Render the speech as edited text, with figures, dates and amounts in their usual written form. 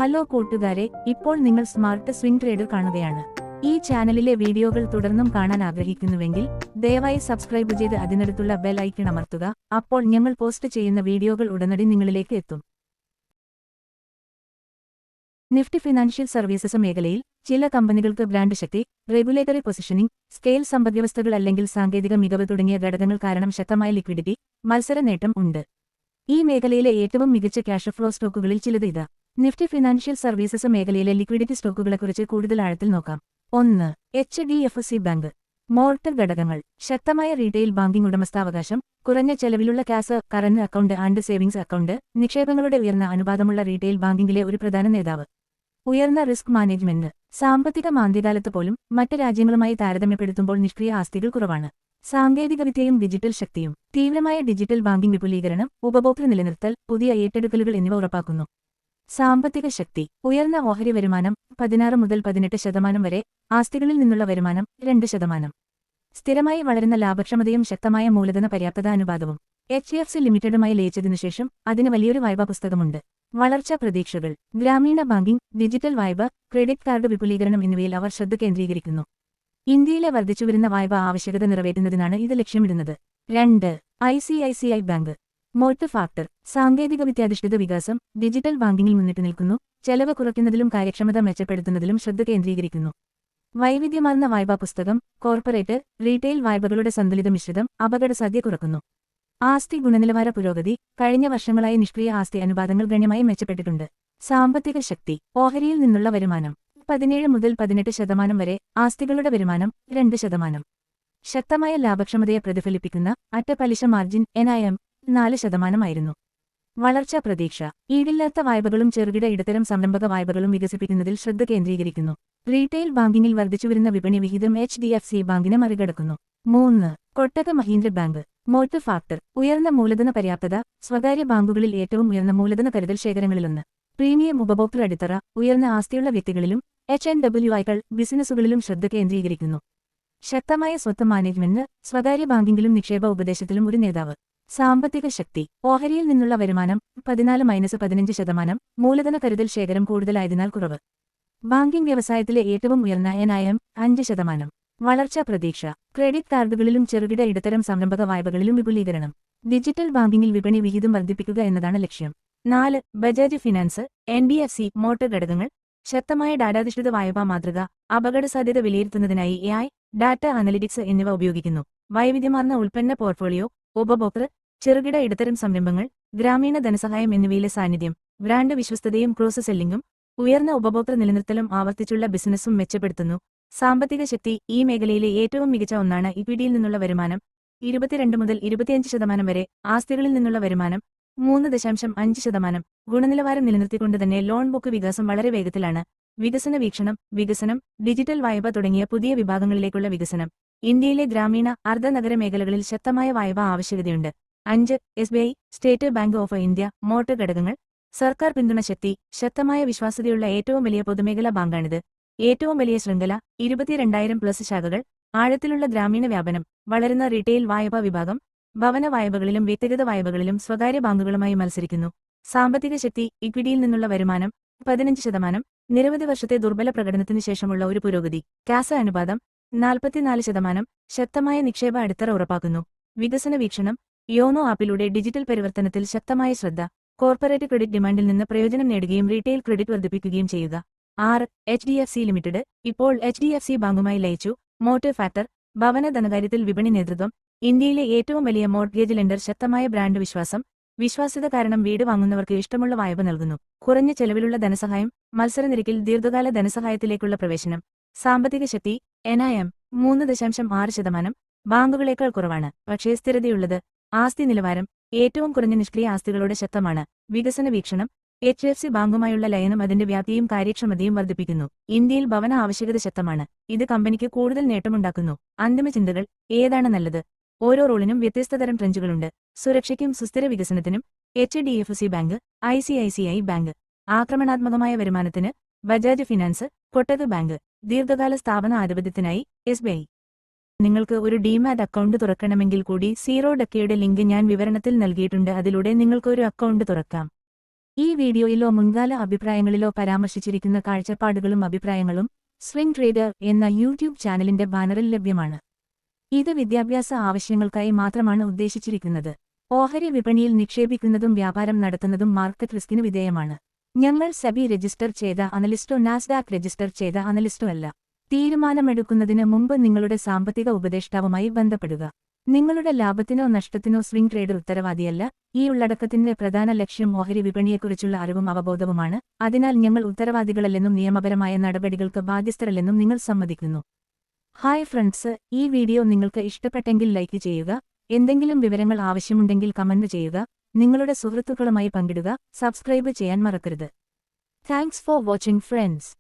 Hello കൂട്ടുകാരെ, ഇപ്പോൾ നിങ്ങൾ സ്മാർട്ട് സ്വിംഗ് ട്രേഡർ കാണുകയാണ്. ഈ ചാനലിലെ വീഡിയോകൾ തുടർന്നും കാണാൻ ആഗ്രഹിക്കുന്നുവെങ്കിൽ ദയവായി സബ്സ്ക്രൈബ് ചെയ്ത് അതിനടുത്തുള്ള ബെൽ ഐക്കൺ അമർത്തുക. അപ്പോൾ ഞങ്ങൾ പോസ്റ്റ് ചെയ്യുന്ന വീഡിയോകൾ ഉടനടി നിങ്ങളിലേക്ക് എത്തും. നിഫ്റ്റി ഫിനാൻഷ്യൽ സർവീസസ് മേഖലയിൽ ചില കമ്പനികൾക്ക് ബ്രാൻഡ് ശക്തി, റെഗുലേറ്ററി പൊസിഷനിംഗ്, സ്കെയിൽ സമ്പദ്വ്യവസ്ഥകൾ അല്ലെങ്കിൽ സാങ്കേതിക മികവ് തുടങ്ങിയ ഘടകങ്ങൾ കാരണം ശക്തമായ ലിക്വിഡിറ്റി, മത്സര നേട്ടം ഉണ്ട്. ഈ മേഖലയിലെ ഏറ്റവും മികച്ച ക്യാഷ് ഫ്ലോ സ്റ്റോക്കുകളിൽ ചിലത് ഇതാ. നിഫ്റ്റി ഫിനാൻഷ്യൽ സർവീസസ് മേഖലയിലെ ലിക്വിഡിറ്റി സ്റ്റോക്കുകളെക്കുറിച്ച് കൂടുതൽ ആഴത്തിൽ നോക്കാം. 1. HDFC bank. മോർട്ടർ ഘടകങ്ങൾ: ശക്തമായ റീറ്റെയിൽ ബാങ്കിംഗ് ഉടമസ്ഥാവകാശം, കുറഞ്ഞ ചെലവിലുള്ള cash current account and savings account, നിക്ഷേപങ്ങളുടെ ഉയർന്ന അനുപാതമുള്ള റീറ്റെയിൽ ബാങ്കിംഗിലെ ഒരു പ്രധാന നേതാവ്. ഉയർന്ന റിസ്ക് മാനേജ്മെന്റ്: സാമ്പത്തിക മാന്ദ്യകാലത്ത് പോലും മറ്റ് രാജ്യങ്ങളുമായി താരതമ്യപ്പെടുത്തുമ്പോൾ നിഷ്ക്രിയ ആസ്തികൾ കുറവാണ്. സാങ്കേതികവിദ്യയും ഡിജിറ്റൽ ശക്തിയും: തീവ്രമായ ഡിജിറ്റൽ ബാങ്കിംഗ് വിപുലീകരണം, ഉപഭോക്തൃ നിലനിർത്തൽ, പുതിയ ഏറ്റെടുക്കലുകൾ എന്നിവ ഉറപ്പാക്കുന്നു. സാമ്പത്തിക ശക്തി: ഉയർന്ന ഓഹരി വരുമാനം 16 മുതൽ 18% വരെ, ആസ്തികളിൽ നിന്നുള്ള വരുമാനം 2%. സ്ഥിരമായി വളരുന്ന ലാഭക്ഷമതയും ശക്തമായ മൂലധന പര്യാപ്തത അനുപാതവും. HDFC ലിമിറ്റഡുമായി ലയിച്ചതിനുശേഷം അതിന് വലിയൊരു വായ്പാ പുസ്തകമുണ്ട്. വളർച്ചാ പ്രതീക്ഷകൾ: ഗ്രാമീണ ബാങ്കിംഗ്, ഡിജിറ്റൽ വായ്പ, ക്രെഡിറ്റ് കാർഡ് വിപുലീകരണം എന്നിവയിൽ അവർ ശ്രദ്ധ കേന്ദ്രീകരിക്കുന്നു. ഇന്ത്യയിലെ വർദ്ധിച്ചുവരുന്ന വായ്പാ ആവശ്യകത നിറവേറ്റുന്നതിനാണ് ഇത് ലക്ഷ്യമിടുന്നത്. 2. ICICI bank. മോട്ട് ഫാക്ടർ: സാങ്കേതികവിദ്യാധിഷ്ഠിത വികാസം, ഡിജിറ്റൽ ബാങ്കിംഗിൽ മുന്നിട്ട് നിൽക്കുന്നു, ചെലവ് കുറയ്ക്കുന്നതിലും കാര്യക്ഷമത മെച്ചപ്പെടുത്തുന്നതിലും ശ്രദ്ധ കേന്ദ്രീകരിക്കുന്നു. വൈവിധ്യമാർന്ന വായ്പാ പുസ്തകം, കോർപ്പറേറ്റ്, റീറ്റെയിൽ വായ്പകളുടെ സന്തുലിത മിശ്രിതം അപകടസാധ്യത കുറക്കുന്നു. ആസ്തി ഗുണനിലവാര പുരോഗതി: കഴിഞ്ഞ വർഷങ്ങളായി നിഷ്ക്രിയ ആസ്തി അനുപാതങ്ങൾ ഗണ്യമായി മെച്ചപ്പെട്ടിട്ടുണ്ട്. സാമ്പത്തിക ശക്തി: ഓഹരിയിൽ നിന്നുള്ള വരുമാനം 17 മുതൽ 18% വരെ, ആസ്തികളുടെ വരുമാനം 2%. ശക്തമായ ലാഭക്ഷമതയെ പ്രതിഫലിപ്പിക്കുന്ന അറ്റ പലിശ മാർജിൻ NIM 4% വളർച്ചാ പ്രതീക്ഷ: ഈടില്ലാത്ത വായ്പകളും ചെറുകിട ഇടത്തരം സംരംഭക വായ്പകളും വികസിപ്പിക്കുന്നതിൽ ശ്രദ്ധ കേന്ദ്രീകരിക്കുന്നു. റീറ്റെയിൽ ബാങ്കിംഗിൽ വർദ്ധിച്ചുവരുന്ന വിപണി വിഹിതം HDFC ബാങ്കിനെ മറികടക്കുന്നു. 3. Kotak Mahindra bank. Moat factor: ഉയർന്ന മൂലധന പര്യാപ്തത, സ്വകാര്യ ബാങ്കുകളിൽ ഏറ്റവും ഉയർന്ന മൂലധന കരുതൽ ശേഖരങ്ങളിലൊന്ന്. പ്രീമിയം ഉപഭോക്തൃ അടിത്തറ, ഉയർന്ന ആസ്തിയുള്ള വ്യക്തികളിലും HNWIകൾ ബിസിനസ്സുകളിലും ശ്രദ്ധ കേന്ദ്രീകരിക്കുന്നു. ശക്തമായ സ്വത്ത് മാനേജ്മെന്റ്, സ്വകാര്യ ബാങ്കിംഗിലും നിക്ഷേപ ഉപദേശത്തിലും ഒരു നേതാവ്. സാമ്പത്തിക ശക്തി: ഓഹരിയിൽ നിന്നുള്ള വരുമാനം 14-15%, മൂലധന കരുതൽ ശേഖരം കൂടുതലായതിനാൽ കുറവ്. ബാങ്കിംഗ് വ്യവസായത്തിലെ ഏറ്റവും ഉയർന്ന NIM 5%. വളർച്ചാ പ്രതീക്ഷ: ക്രെഡിറ്റ് കാർഡുകളിലും ചെറുകിട ഇടത്തരം സംരംഭക വായ്പകളിലും വിപുലീകരണം. ഡിജിറ്റൽ ബാങ്കിംഗിൽ വിപണി വിഹിതം വർദ്ധിപ്പിക്കുക എന്നതാണ് ലക്ഷ്യം. 4. Bajaj finance NBFC. മോട്ടർ ഘടകങ്ങൾ: ശക്തമായ ഡാറ്റാധിഷ്ഠിത വായ്പാ മാതൃക, അപകടസാധ്യത വിലയിരുത്തുന്നതിനായി AI, ഡാറ്റ അനലിറ്റിക്സ് എന്നിവ ഉപയോഗിക്കുന്നു. വൈവിധ്യമാർന്ന ഉൽപ്പന്ന പോർട്ട്ഫോളിയോ, ഉപഭോക്തൃ, ചെറുകിട ഇടത്തരം സംരംഭങ്ങൾ, ഗ്രാമീണ ധനസഹായം എന്നിവയിലെ സാന്നിധ്യം, ബ്രാൻഡ് വിശ്വസ്തതയും ക്രോസ് സെല്ലിംഗും, ഉയർന്ന ഉപഭോക്തൃ നിലനിർത്തലും ആവർത്തിച്ചുള്ള ബിസിനസ്സും മെച്ചപ്പെടുത്തുന്നു. സാമ്പത്തിക ശക്തി: ഈ മേഖലയിലെ ഏറ്റവും മികച്ച ഒന്നാണ് ഇക്വിറ്റിയിൽ നിന്നുള്ള വരുമാനം 22 മുതൽ 25% വരെ, ആസ്തികളിൽ നിന്നുള്ള വരുമാനം 3.5%. ഗുണനിലവാരം നിലനിർത്തിക്കൊണ്ടുതന്നെ ലോൺ ബുക്ക് വികാസം വളരെ വേഗത്തിലാണ്. വികസന വീക്ഷണം: വികസനം, ഡിജിറ്റൽ വായ്പ തുടങ്ങിയ പുതിയ വിഭാഗങ്ങളിലേക്കുള്ള വികസനം. ഇന്ത്യയിലെ ഗ്രാമീണ, അർദ്ധനഗര മേഖലകളിൽ ശക്തമായ വായ്പാ ആവശ്യകതയുണ്ട്. 5. SBI. State bank of India. Motor ഘടകങ്ങൾ: സർക്കാർ പിന്തുണ ശക്തി, ശക്തമായ വിശ്വാസ്യതയുള്ള ഏറ്റവും വലിയ പൊതുമേഖലാ ബാങ്കാണിത്. ഏറ്റവും വലിയ ശൃംഖല, 22,000+ ശാഖകൾ, ആഴത്തിലുള്ള ഗ്രാമീണ വ്യാപനം, വളരുന്ന റീറ്റെയിൽ വായ്പാ വിഭാഗം, ഭവന വായ്പകളിലും വ്യക്തിഗത വായ്പകളിലും സ്വകാര്യ ബാങ്കുകളുമായി മത്സരിക്കുന്നു. സാമ്പത്തിക ശക്തി: ഇക്വിറ്റിയിൽ നിന്നുള്ള വരുമാനം 15%, നിരവധി വർഷത്തെ ദുർബല പ്രകടനത്തിനു ശേഷമുള്ള ഒരു പുരോഗതി. ക്യാഷ് അനുപാതം 44%, ശക്തമായ നിക്ഷേപ അടിത്തറ ഉറപ്പാക്കുന്നു. വികസന വീക്ഷണം: യോനോ ആപ്പിലൂടെ ഡിജിറ്റൽ പരിവർത്തനത്തിൽ ശക്തമായ ശ്രദ്ധ, കോർപ്പറേറ്റ് ക്രെഡിറ്റ് ഡിമാൻഡിൽ നിന്ന് പ്രയോജനം നേടുകയും റീറ്റെയിൽ ക്രെഡിറ്റ് വർദ്ധിപ്പിക്കുകയും ചെയ്യുക. 6. HDFC limited. ഇപ്പോൾ HDFC ബാങ്കുമായി ലയിച്ചു. മോട്ട് ഫാക്ടർ: ഭവന ധനകാര്യത്തിൽ വിപണി നേതൃത്വം, ഇന്ത്യയിലെ ഏറ്റവും വലിയ മോർട്ട്ഗേജ് ലെൻഡർ, ശക്തമായ ബ്രാൻഡ് വിശ്വാസം, വിശ്വാസ്യത കാരണം വീട് വാങ്ങുന്നവർക്ക് ഇഷ്ടമുള്ള വായ്പ നൽകുന്നു. കുറഞ്ഞ ചെലവിലുള്ള ധനസഹായം, മത്സരനിരക്കിൽ ദീർഘകാല ധനസഹായത്തിലേക്കുള്ള പ്രവേശനം. സാമ്പത്തിക ശക്തി: NIM 3.6%, ബാങ്കുകളേക്കാൾ കുറവാണ്, പക്ഷേ സ്ഥിരതയുള്ളത്. ആസ്തി നിലവാരം: ഏറ്റവും കുറഞ്ഞ നിഷ്ക്രിയ ആസ്തികളോടെ ശക്തമാണ്. വികസന വീക്ഷണം: HDFC ബാങ്കുമായുള്ള ലയനം അതിന്റെ വ്യാപ്തിയും കാര്യക്ഷമതയും വർദ്ധിപ്പിക്കുന്നു. ഇന്ത്യയിൽ ഭവന ആവശ്യകത ശക്തമാണ്, ഇത് കമ്പനിക്ക് കൂടുതൽ നേട്ടമുണ്ടാക്കുന്നു. അന്തിമ ചിന്തകൾ: ഏതാണ് നല്ലത്? ഓരോ റോളിനും വ്യത്യസ്തതരം ട്രെൻഡുകളുണ്ട്. സുരക്ഷയ്ക്കും സുസ്ഥിര വികസനത്തിനും HDFC ബാങ്ക്, ICICI ബാങ്ക്. ആക്രമണാത്മകമായ വരുമാനത്തിന് ബജാജ് ഫിനാൻസ്, കൊട്ടക് ബാങ്ക്. ദീർഘകാല സ്ഥാപന ആധിപത്യത്തിനായി SBI. നിങ്ങൾക്ക് ഒരു ഡീമാറ്റ് അക്കൗണ്ട് തുറക്കണമെങ്കിൽ കൂടി 0 ഡക്കയുടെ ലിങ്ക് ഞാൻ വിവരണത്തിൽ നൽകിയിട്ടുണ്ട്. അതിലൂടെ നിങ്ങൾക്ക് ഒരു അക്കൗണ്ട് തുറക്കാം. ഈ വീഡിയോയിലോ മുൻകാല അഭിപ്രായങ്ങളിലോ പരാമർശിച്ചിരിക്കുന്ന കാഴ്ചപ്പാടുകളും അഭിപ്രായങ്ങളും സ്വിംഗ് ട്രേഡർ എന്ന യൂട്യൂബ് ചാനലിന്റെ ബാനറിൽ ലഭ്യമാണ്. ഇത് വിദ്യാഭ്യാസ ആവശ്യങ്ങൾക്കായി മാത്രമാണ് ഉദ്ദേശിച്ചിരിക്കുന്നത്. ഓഹരി വിപണിയിൽ നിക്ഷേപിക്കുന്നതും വ്യാപാരം നടത്തുന്നതും മാർക്കറ്റ് റിസ്കിന് വിധേയമാണ്. ഞങ്ങൾ സെബി രജിസ്റ്റർ ചെയ്ത അനലിസ്റ്റോ നാസ്ഡാക്ക് രജിസ്റ്റർ ചെയ്ത അനലിസ്റ്റോ അല്ല. തീരുമാനമെടുക്കുന്നതിന് മുമ്പ് നിങ്ങളുടെ സാമ്പത്തിക ഉപദേഷ്ടാവുമായി ബന്ധപ്പെടുക. നിങ്ങളുടെ ലാഭത്തിനോ നഷ്ടത്തിനോ സ്വിംഗ് ട്രേഡർ ഉത്തരവാദിയല്ല. ഈ ഉള്ളടക്കത്തിന്റെ പ്രധാന ലക്ഷ്യം ഓഹരി വിപണിയെക്കുറിച്ചുള്ള അറിവും അവബോധവുമാണ്. അതിനാൽ ഞങ്ങൾ ഉത്തരവാദികളല്ലെന്നും നിയമപരമായ നടപടികൾക്ക് ബാധ്യസ്ഥരല്ലെന്നും നിങ്ങൾ സമ്മതിക്കുന്നു. ഹായ് ഫ്രണ്ട്സ്, ഈ വീഡിയോ നിങ്ങൾക്ക് ഇഷ്ടപ്പെട്ടെങ്കിൽ ലൈക്ക് ചെയ്യുക. എന്തെങ്കിലും വിവരങ്ങൾ ആവശ്യമുണ്ടെങ്കിൽ കമന്റ് ചെയ്യുക. നിങ്ങളുടെ സുഹൃത്തുക്കളുമായി പങ്കിടുക. സബ്സ്ക്രൈബ് ചെയ്യാൻ മറക്കരുത്. Thanks for watching friends.